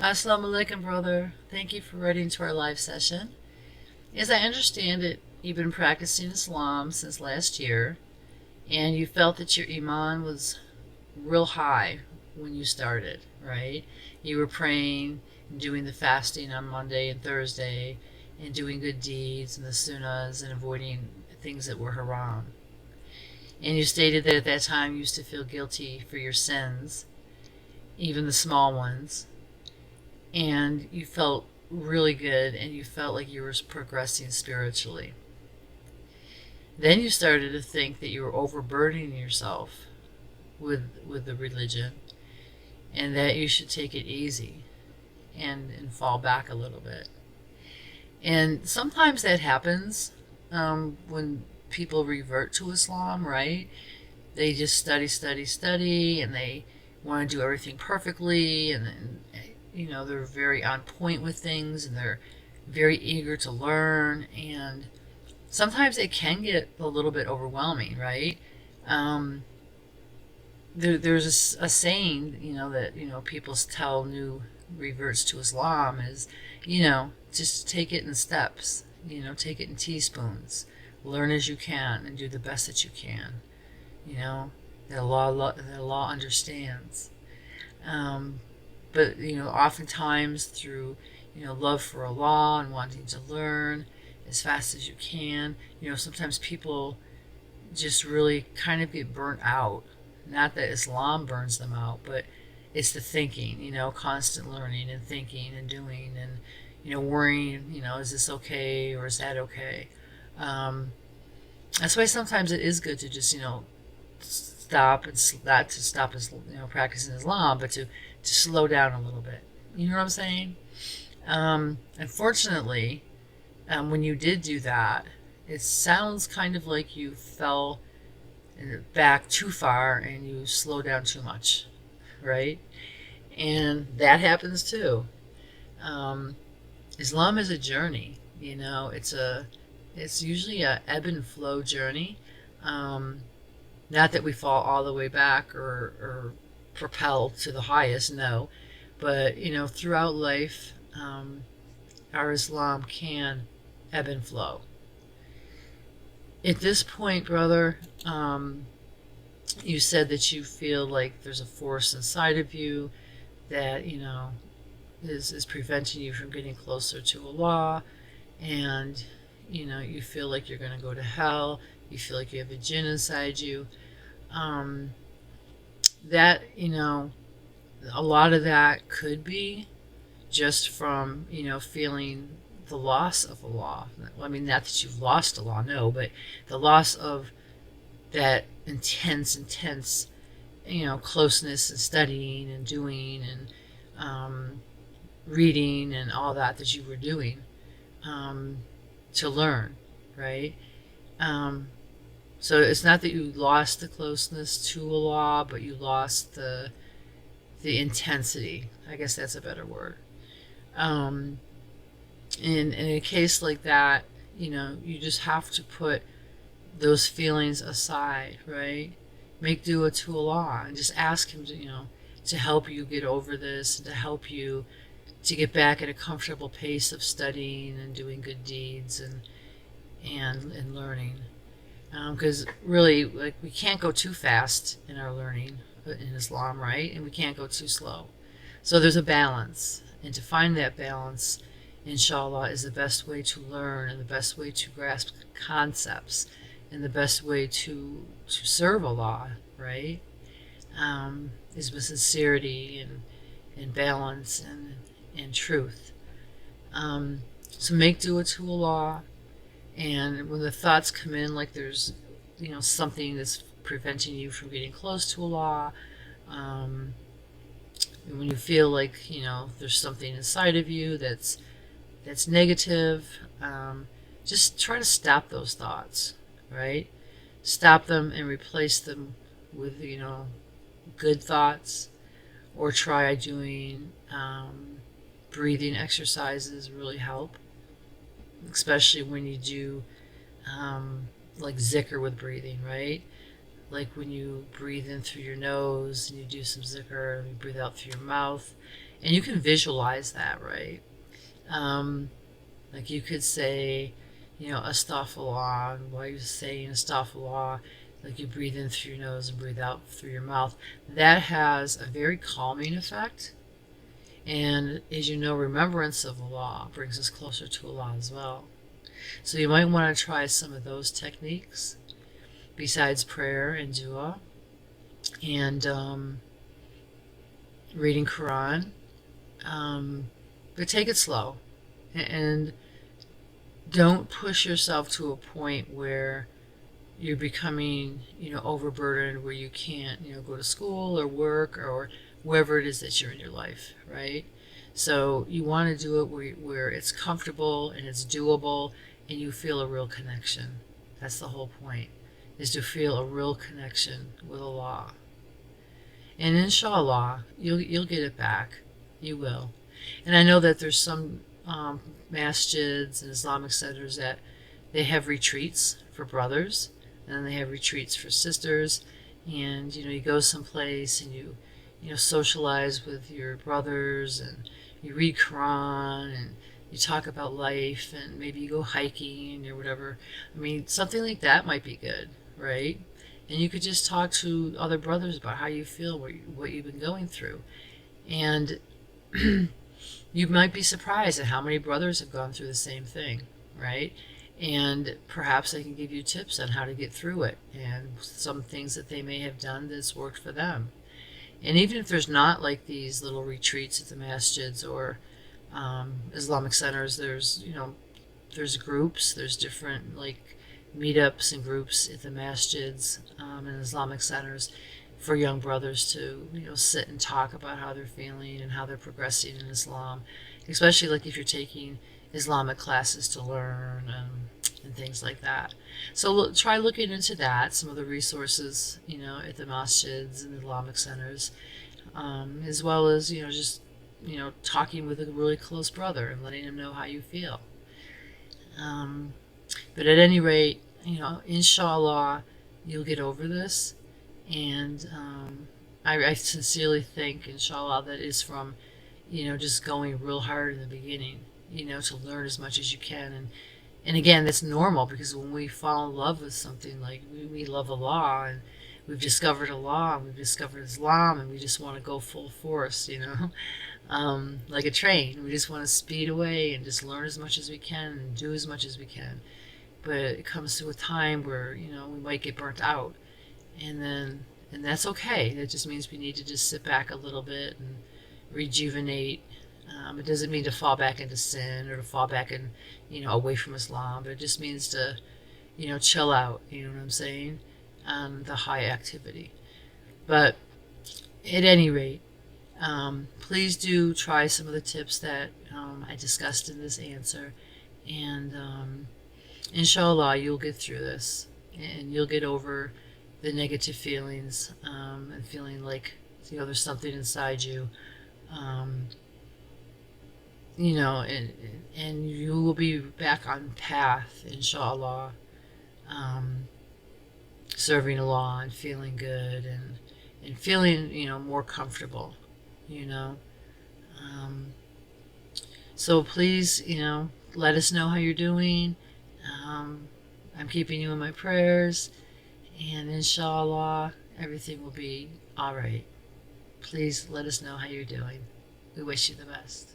Assalamu alaikum, brother. Thank you for writing to our live session. As I understand it, you've been practicing Islam since last year, and you felt that your Iman was real high when you started, right? You were praying and doing the fasting on Monday and Thursday, and doing good deeds and the Sunnahs and avoiding things that were haram. And you stated that at that time you used to feel guilty for your sins, even the small ones, and you felt really good and you felt like you were progressing spiritually. Then you started to think that you were overburdening yourself with the religion and that you should take it easy and fall back a little bit. And sometimes that happens when people revert to Islam, right? They just study, and they want to do everything perfectly, and they're very on point with things, and they're very eager to learn, and sometimes it can get a little bit overwhelming, right? Um, there's a saying, that people tell new reverts to Islam is, just take it in steps, take it in teaspoons, learn as you can, and do the best that you can. That Allah understands. But oftentimes through love for Allah and wanting to learn as fast as you can, sometimes people just really kind of get burnt out. Not that Islam burns them out, but it's the thinking, constant learning and thinking and doing and worrying, is this okay or is that okay? That's why sometimes it is good to just stop and not to stop practicing Islam, but to slow down a little bit. You know what I'm saying? Unfortunately, when you did do that, it sounds kind of like you fell back too far and you slowed down too much, right? And that happens too. Islam is a journey. It's usually a ebb and flow journey. Not that we fall all the way back or propel to the highest, no. But, throughout life, our Islam can ebb and flow. At this point, brother, you said that you feel like there's a force inside of you that, is preventing you from getting closer to Allah, and, you feel like you're going to go to hell, you feel like you have a jinn inside you. That, a lot of that could be just from, feeling the loss of Allah. I mean, not that you've lost Allah, no, but the loss of that intense, closeness and studying and doing and reading and all that you were doing to learn, right? So it's not that you lost the closeness to Allah, but you lost the intensity. I guess that's a better word. In a case like that, you just have to put those feelings aside, right? Make dua to Allah and just ask Him to help you get over this, and to help you to get back at a comfortable pace of studying and doing good deeds and learning. Because really, like, we can't go too fast in our learning in Islam, right? And we can't go too slow. So there's a balance, and to find that balance, inshallah, is the best way to learn and the best way to grasp concepts and the best way to serve Allah, right? Is with sincerity and balance and truth. So make dua to Allah, and when the thoughts come in, like there's something that's preventing you from getting close to Allah, and when you feel like there's something inside of you that's negative, just try to stop those thoughts, right? Stop them and replace them with good thoughts, or try doing breathing exercises. Really help, especially when you do like zikr with breathing, right? Like when you breathe in through your nose and you do some zikr, and you breathe out through your mouth, And you can visualize that, right? Like you could say, astaghfirullah, and while you're saying astaghfirullah, like you breathe in through your nose and breathe out through your mouth. That has a very calming effect. And as you know, remembrance of Allah brings us closer to Allah as well. So you might want to try some of those techniques besides prayer and dua and reading Quran. But take it slow and don't push yourself to a point where you're becoming, overburdened, where you can't, go to school or work or wherever it is that you're in your life, right? So you want to do it where it's comfortable and it's doable and you feel a real connection. That's the whole point, is to feel a real connection with Allah. And inshallah, you'll get it back. You will. And I know that there's some masjids and Islamic centers that they have retreats for brothers, and then they have retreats for sisters, and you go someplace and you socialize with your brothers and you read Quran and you talk about life and maybe you go hiking or whatever. I mean, something like that might be good, right? And you could just talk to other brothers about how you feel, what you've been going through. And you might be surprised at how many brothers have gone through the same thing, right? And perhaps they can give you tips on how to get through it and some things that they may have done that's worked for them. And even if there's not like these little retreats at the masjids or Islamic centers, there's groups, there's different like meetups and groups at the masjids and Islamic centers for young brothers to sit and talk about how they're feeling and how they're progressing in Islam, especially like if you're taking Islamic classes to learn and things like that. So try looking into that, some of the resources at the masjids and Islamic centers, as well as just talking with a really close brother and letting him know how you feel. But at any rate, inshallah, you'll get over this. And I sincerely think, inshallah, that is from, just going real hard in the beginning, to learn as much as you can. And again, that's normal, because when we fall in love with something, like we love Allah, and we've discovered Allah, and we've discovered Islam, and we just want to go full force, like a train. We just want to speed away and just learn as much as we can and do as much as we can. But it comes to a time where, we might get burnt out. And that's okay. That just means we need to just sit back a little bit and rejuvenate. It doesn't mean to fall back into sin or to fall back in, away from Islam, but it just means to, chill out, you know what I'm saying? The high activity. But at any rate, please do try some of the tips that I discussed in this answer. And inshallah, you'll get through this and you'll get over the negative feelings and feeling like there's something inside you, and you will be back on path, inshallah, serving Allah and feeling good and feeling more comfortable, so please let us know how you're doing. I'm keeping you in my prayers. And inshallah, everything will be all right. Please let us know how you're doing. We wish you the best.